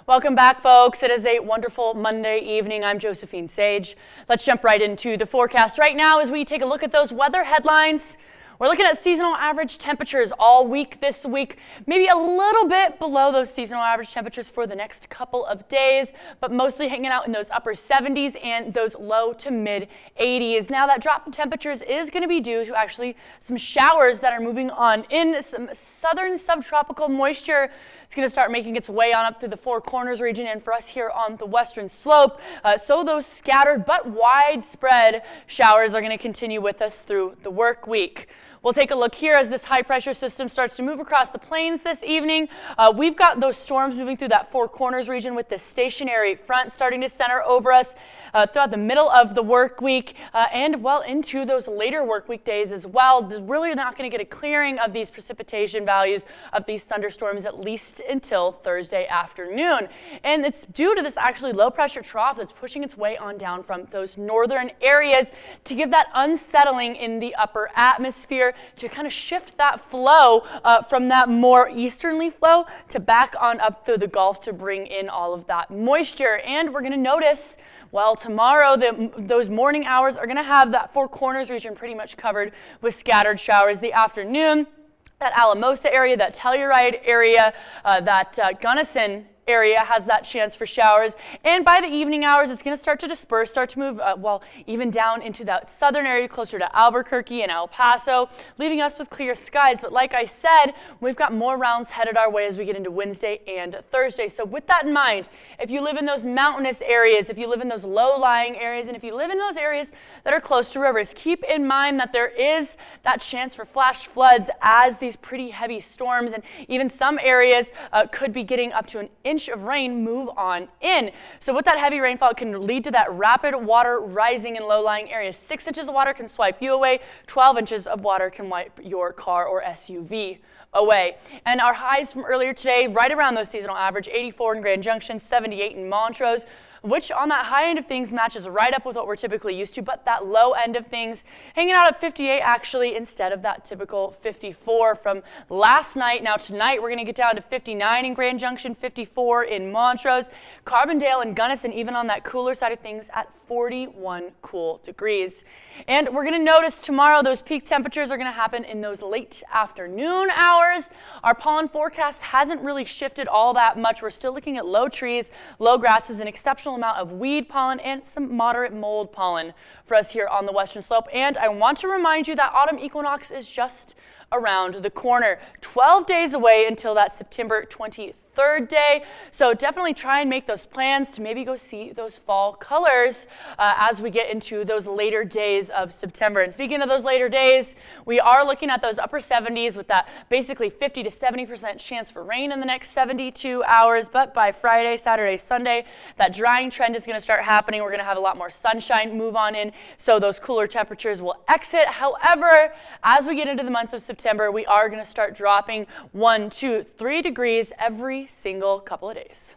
Welcome back, folks. It is a wonderful Monday evening. I'm Josephine Sage. Let's jump right into the forecast right now as we take a look at those weather headlines. We're looking at seasonal average temperatures all week this week, maybe a little bit below those seasonal average temperatures for the next couple of days, but mostly hanging out in those upper 70s and those low to mid 80s. Now that drop in temperatures is going to be due to actually some showers that are moving on in. Some southern subtropical moisture is going to start making its way on up through the Four Corners region and for us here on the western slope. So those scattered but widespread showers are going to continue with us through the work week. We'll take a look here as this high pressure system starts to move across the plains this evening. We've got those storms moving through that Four Corners region with this stationary front starting to center over us throughout the middle of the work week and well into those later work week days as well. We're really not going to get a clearing of these precipitation values of these thunderstorms at least until Thursday afternoon. And it's due to this actually low pressure trough that's pushing its way on down from those northern areas to give that unsettling in the upper atmosphere to kind of shift that flow from that more easterly flow to back on up through the Gulf to bring in all of that moisture. And we're going to notice, well, tomorrow those morning hours are going to have that Four Corners region pretty much covered with scattered showers. The afternoon, that Alamosa area, that Telluride area, that Gunnison area has that chance for showers, and by the evening hours it's going to start to disperse, start to move well even down into that southern area closer to Albuquerque and El Paso, leaving us with clear skies. But like I said, we've got more rounds headed our way as we get into Wednesday and Thursday. So with that in mind, if you live in those mountainous areas, if you live in those low-lying areas, and if you live in those areas that are close to rivers, keep in mind that there is that chance for flash floods as these pretty heavy storms and even some areas could be getting up to an inch of rain move on in. So with that heavy rainfall, it can lead to that rapid water rising in low-lying areas. 6 inches of water can swipe you away. 12 inches of water can wipe your car or SUV away. And our highs from earlier today, right around those seasonal average, 84 in Grand Junction, 78 in Montrose, which on that high end of things matches right up with what we're typically used to, but that low end of things hanging out at 58 actually instead of that typical 54 from last night. Now tonight we're going to get down to 59 in Grand Junction, 54 in Montrose, Carbondale and Gunnison even on that cooler side of things at 41 cool degrees. And we're going to notice tomorrow those peak temperatures are going to happen in those late afternoon hours. Our pollen forecast hasn't really shifted all that much. We're still looking at low trees, low grasses, an exceptional amount of weed pollen and some moderate mold pollen for us here on the western slope. And I want to remind you that autumn equinox is just around the corner, 12 days away until that September 23rd day. So definitely try and make those plans to maybe go see those fall colors as we get into those later days of September. And speaking of those later days, we are looking at those upper 70s with that basically 50 to 70% chance for rain in the next 72 hours. But by Friday, Saturday, Sunday, that drying trend is going to start happening. We're going to have a lot more sunshine move on in, so those cooler temperatures will exit. However, as we get into the months of September, we are going to start dropping 1, 2, 3 degrees every single couple of days.